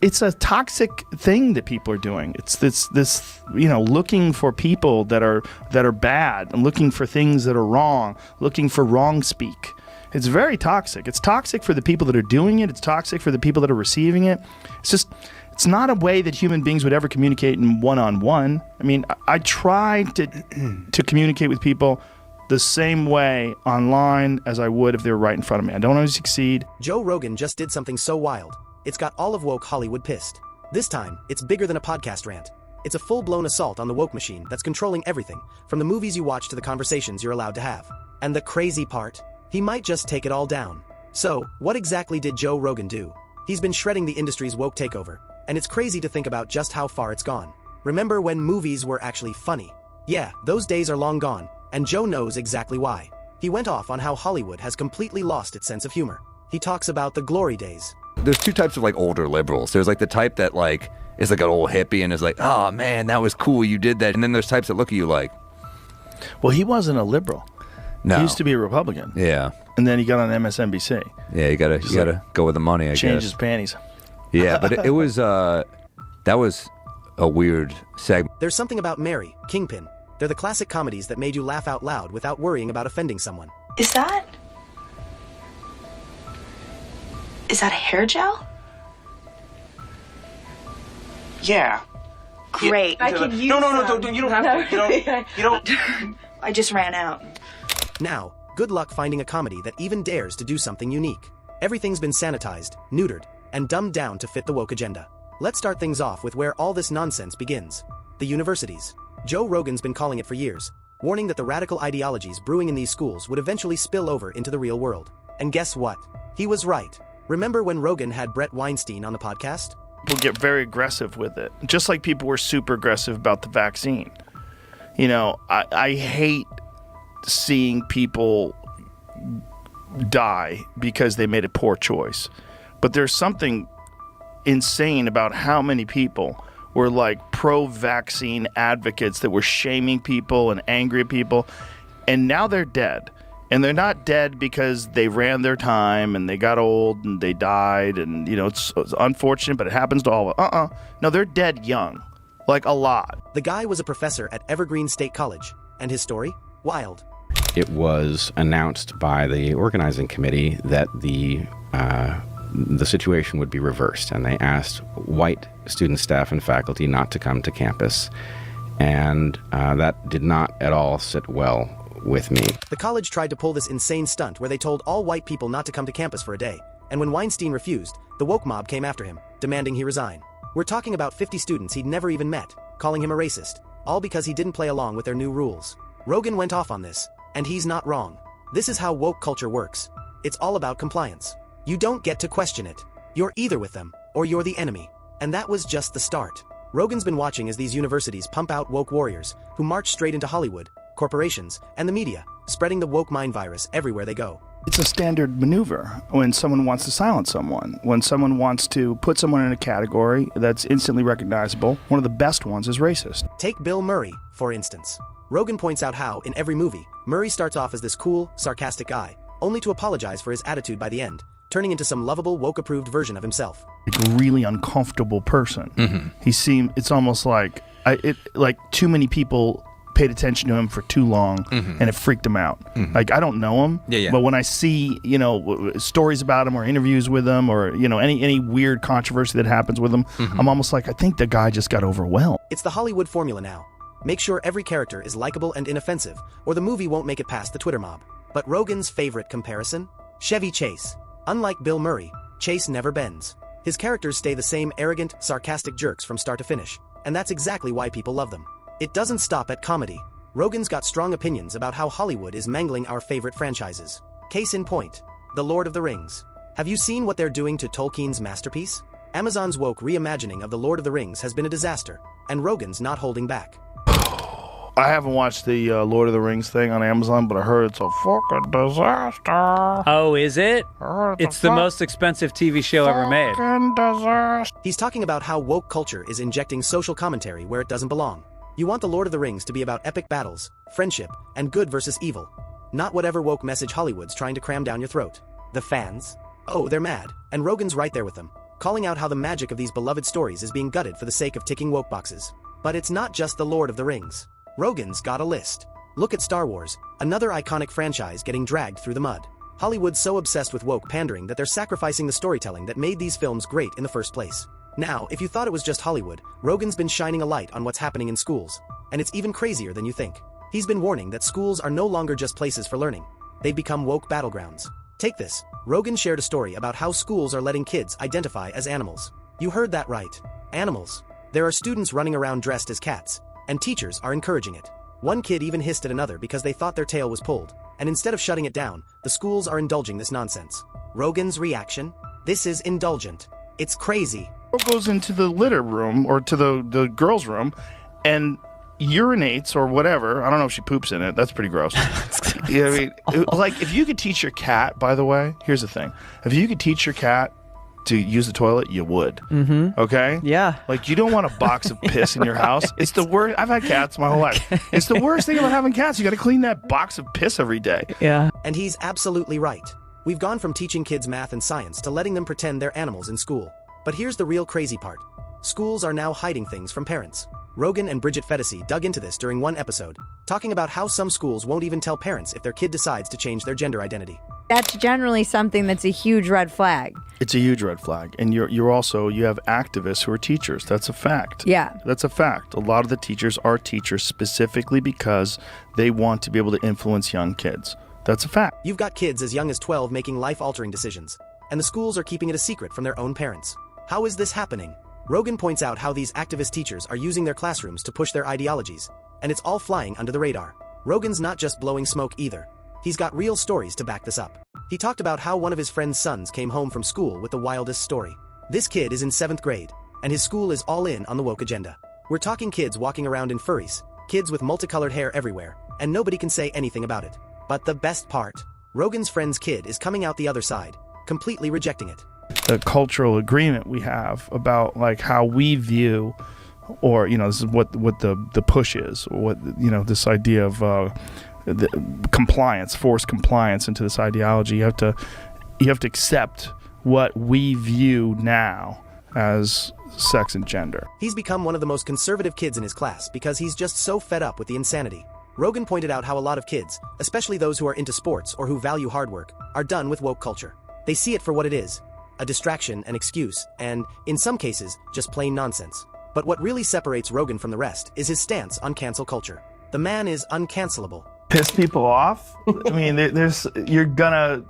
it's a toxic thing that people are doing. It's this looking for people that are bad and looking for things that are wrong, looking for wrong speak. It's very toxic. It's toxic for the people that are doing it. It's toxic for the people that are receiving it. It's not a way that human beings would ever communicate in one-on-one. I mean, I try to communicate with people the same way online as I would if they were right in front of me. I don't always succeed. Joe Rogan just did something so wild. It's got all of woke Hollywood pissed. This time, it's bigger than a podcast rant. It's a full-blown assault on the woke machine that's controlling everything, from the movies you watch to the conversations you're allowed to have. And the crazy part? He might just take it all down. So, what exactly did Joe Rogan do? He's been shredding the industry's woke takeover, and it's crazy to think about just how far it's gone. Remember when movies were actually funny? Yeah, those days are long gone, and Joe knows exactly why. He went off on how Hollywood has completely lost its sense of humor. He talks about the glory days. There's two types of older liberals. There's the type that is an old hippie and is oh man, that was cool, you did that. And then there's types that look at you like, well, he wasn't a liberal. No. He used to be a Republican. Yeah. And then he got on MSNBC. Yeah, you gotta go with the money, I guess. Change his panties. Yeah, but it was that was a weird segment. There's something about Mary, Kingpin. They're the classic comedies that made you laugh out loud without worrying about offending someone. Is that a hair gel? Yeah. Great. I could use No, you don't have to. You don't. I just ran out. Now, good luck finding a comedy that even dares to do something unique. Everything's been sanitized, neutered, and dumbed down to fit the woke agenda. Let's start things off with where all this nonsense begins. The universities. Joe Rogan's been calling it for years, warning that the radical ideologies brewing in these schools would eventually spill over into the real world. And guess what? He was right. Remember when Rogan had Brett Weinstein on the podcast? People get very aggressive with it, just like people were super aggressive about the vaccine. I hate seeing people die because they made a poor choice. But there's something insane about how many people were pro-vaccine advocates that were shaming people and angry at people, and now they're dead. And they're not dead because they ran their time and they got old and they died and, it's unfortunate, but it happens to all of us. No, they're dead young. A lot. The guy was a professor at Evergreen State College. And his story? Wild. It was announced by the organizing committee that the situation would be reversed, and they asked white student, staff, and faculty not to come to campus. And that did not at all sit well with me. The college tried to pull this insane stunt where they told all white people not to come to campus for a day, and when Weinstein refused, the woke mob came after him, demanding he resign. We're talking about 50 students he'd never even met, calling him a racist, all because he didn't play along with their new rules. Rogan went off on this, and he's not wrong. This is how woke culture works. It's all about compliance. You don't get to question it. You're either with them, or you're the enemy. And that was just the start. Rogan's been watching as these universities pump out woke warriors, who march straight into Hollywood, corporations, and the media, spreading the woke mind virus everywhere they go. It's a standard maneuver when someone wants to silence someone, when someone wants to put someone in a category that's instantly recognizable. One of the best ones is racist. Take Bill Murray, for instance. Rogan points out how, in every movie, Murray starts off as this cool, sarcastic guy, only to apologize for his attitude by the end, turning into some lovable, woke-approved version of himself. A really uncomfortable person. Mm-hmm. It's almost like too many people paid attention to him for too long, and it freaked him out. I don't know him, but when I see stories about him or interviews with him or any weird controversy that happens with him, I'm almost like, I think the guy just got overwhelmed. It's the Hollywood formula now. Make sure every character is likable and inoffensive, or the movie won't make it past the Twitter mob. But Rogan's favorite comparison? Chevy Chase. Unlike Bill Murray, Chase never bends. His characters stay the same arrogant, sarcastic jerks from start to finish, and that's exactly why people love them. It doesn't stop at comedy. Rogan's got strong opinions about how Hollywood is mangling our favorite franchises. Case in point, The Lord of the Rings. Have you seen what they're doing to Tolkien's masterpiece? Amazon's woke reimagining of The Lord of the Rings has been a disaster, and Rogan's not holding back. I haven't watched the Lord of the Rings thing on Amazon, but I heard it's a fucking disaster. Oh, is it? It's the most expensive TV show ever made. Disaster. He's talking about how woke culture is injecting social commentary where it doesn't belong. You want The Lord of the Rings to be about epic battles, friendship, and good versus evil. Not whatever woke message Hollywood's trying to cram down your throat. The fans? Oh, they're mad, and Rogan's right there with them, calling out how the magic of these beloved stories is being gutted for the sake of ticking woke boxes. But it's not just the Lord of the Rings. Rogan's got a list. Look at Star Wars, another iconic franchise getting dragged through the mud. Hollywood's so obsessed with woke pandering that they're sacrificing the storytelling that made these films great in the first place. Now, if you thought it was just Hollywood, Rogan's been shining a light on what's happening in schools. And it's even crazier than you think. He's been warning that schools are no longer just places for learning. They've become woke battlegrounds. Take this. Rogan shared a story about how schools are letting kids identify as animals. You heard that right. Animals. There are students running around dressed as cats, and teachers are encouraging it. One kid even hissed at another because they thought their tail was pulled, and instead of shutting it down, the schools are indulging this nonsense. Rogan's reaction? This is indulgent. It's crazy. Goes into the litter room or to the girls' room and urinates or whatever. I don't know if she poops in it. That's pretty gross. You know what I mean? Like, if you could teach your cat, by the way, here's the thing. If you could teach your cat to use the toilet, you would. Mm-hmm. Okay? Yeah. Like, you don't want a box of piss in your house. It's the worst. I've had cats my whole life. It's the worst thing about having cats. You got to clean that box of piss every day. Yeah. And he's absolutely right. We've gone from teaching kids math and science to letting them pretend they're animals in school. But here's the real crazy part. Schools are now hiding things from parents. Rogan and Bridget Fedesi dug into this during one episode, talking about how some schools won't even tell parents if their kid decides to change their gender identity. That's generally something that's a huge red flag. It's a huge red flag. And you have activists who are teachers. That's a fact. Yeah. That's a fact. A lot of the teachers are teachers specifically because they want to be able to influence young kids. That's a fact. You've got kids as young as 12 making life-altering decisions, and the schools are keeping it a secret from their own parents. How is this happening? Rogan points out how these activist teachers are using their classrooms to push their ideologies, and it's all flying under the radar. Rogan's not just blowing smoke either. He's got real stories to back this up. He talked about how one of his friend's sons came home from school with the wildest story. This kid is in 7th grade, and his school is all in on the woke agenda. We're talking kids walking around in furries, kids with multicolored hair everywhere, and nobody can say anything about it. But the best part, Rogan's friend's kid is coming out the other side, completely rejecting it. The cultural agreement we have about like how we view, or this is what the push is, or what this idea of the compliance, forced compliance into this ideology. You have to accept what we view now as sex and gender. He's become one of the most conservative kids in his class because he's just so fed up with the insanity. Rogan pointed out how a lot of kids, especially those who are into sports or who value hard work, are done with woke culture. They see it for what it is, a distraction, an excuse, and, in some cases, just plain nonsense. But what really separates Rogan from the rest is his stance on cancel culture. The man is uncancelable. Piss people off? I mean, you're gonna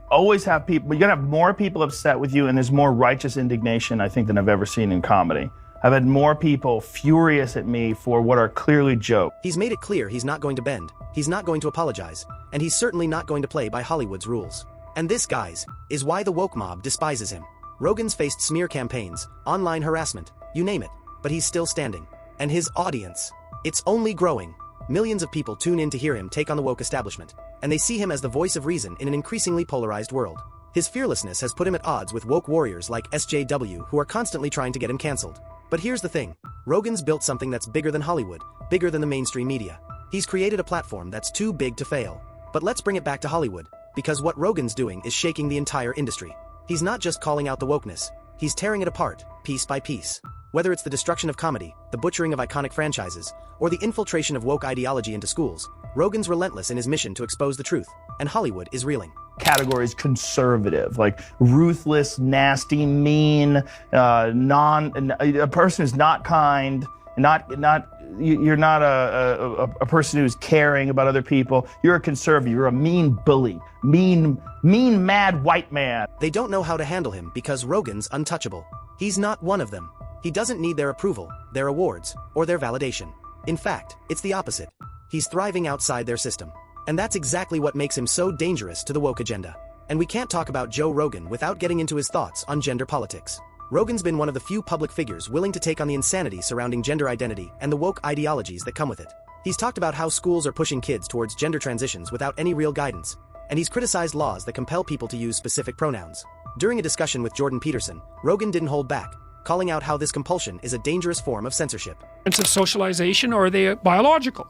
always have people, you're gonna have more people upset with you, and there's more righteous indignation, I think, than I've ever seen in comedy. I've had more people furious at me for what are clearly jokes. He's made it clear he's not going to bend, he's not going to apologize, and he's certainly not going to play by Hollywood's rules. And this, guys, is why the woke mob despises him. Rogan's faced smear campaigns, online harassment, you name it, but he's still standing. And his audience, it's only growing. Millions of people tune in to hear him take on the woke establishment, and they see him as the voice of reason in an increasingly polarized world. His fearlessness has put him at odds with woke warriors like SJW who are constantly trying to get him canceled. But here's the thing, Rogan's built something that's bigger than Hollywood, bigger than the mainstream media. He's created a platform that's too big to fail. But let's bring it back to Hollywood, because what Rogan's doing is shaking the entire industry. He's not just calling out the wokeness, he's tearing it apart, piece by piece. Whether it's the destruction of comedy, the butchering of iconic franchises, or the infiltration of woke ideology into schools, Rogan's relentless in his mission to expose the truth, and Hollywood is reeling. Categories conservative, like ruthless, nasty, mean, a person who's not kind, you're not a person who's caring about other people. You're a conservative. You're a mean bully, mean, mad white man. They don't know how to handle him because Rogan's untouchable. He's not one of them. He doesn't need their approval, their awards, or their validation. In fact, it's the opposite. He's thriving outside their system. And that's exactly what makes him so dangerous to the woke agenda. And we can't talk about Joe Rogan without getting into his thoughts on gender politics. Rogan's been one of the few public figures willing to take on the insanity surrounding gender identity and the woke ideologies that come with it. He's talked about how schools are pushing kids towards gender transitions without any real guidance, and he's criticized laws that compel people to use specific pronouns. During a discussion with Jordan Peterson, Rogan didn't hold back, calling out how this compulsion is a dangerous form of censorship. Of socialization, or are they biological?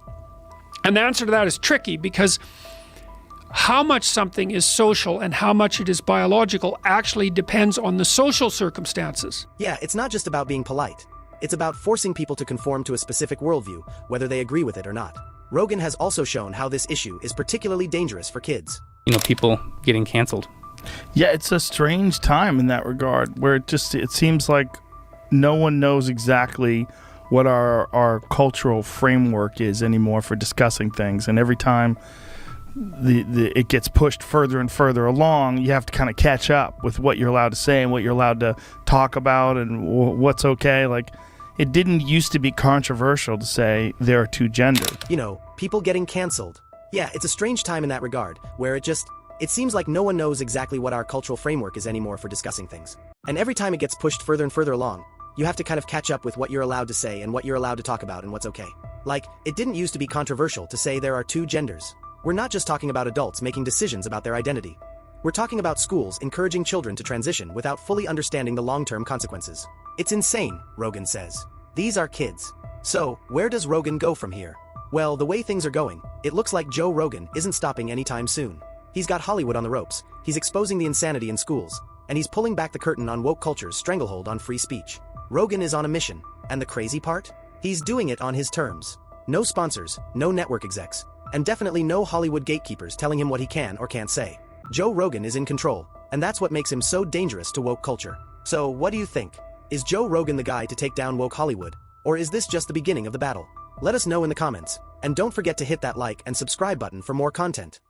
And the answer to that is tricky because how much something is social and how much it is biological actually depends on the social circumstances. Yeah, it's not just about being polite. It's about forcing people to conform to a specific worldview, whether they agree with it or not. Rogan has also shown how this issue is particularly dangerous for kids. People getting canceled. Yeah, it's a strange time in that regard where it seems like no one knows exactly what our cultural framework is anymore for discussing things. And every time it gets pushed further and further along, you have to kind of catch up with what you're allowed to say and what you're allowed to talk about and what's okay. Like, it didn't used to be controversial to say there are two genders. People getting canceled. Yeah, it's a strange time in that regard, where it seems like no one knows exactly what our cultural framework is anymore for discussing things. And every time it gets pushed further and further along, you have to kind of catch up with what you're allowed to say and what you're allowed to talk about and what's okay. Like, it didn't used to be controversial to say there are two genders. We're not just talking about adults making decisions about their identity. We're talking about schools encouraging children to transition without fully understanding the long-term consequences. It's insane, Rogan says. These are kids. So, where does Rogan go from here? Well, the way things are going, it looks like Joe Rogan isn't stopping anytime soon. He's got Hollywood on the ropes, he's exposing the insanity in schools, and he's pulling back the curtain on woke culture's stranglehold on free speech. Rogan is on a mission, and the crazy part? He's doing it on his terms. No sponsors, no network execs, and definitely no Hollywood gatekeepers telling him what he can or can't say. Joe Rogan is in control, and that's what makes him so dangerous to woke culture. So, what do you think? Is Joe Rogan the guy to take down woke Hollywood, or is this just the beginning of the battle? Let us know in the comments, and don't forget to hit that like and subscribe button for more content.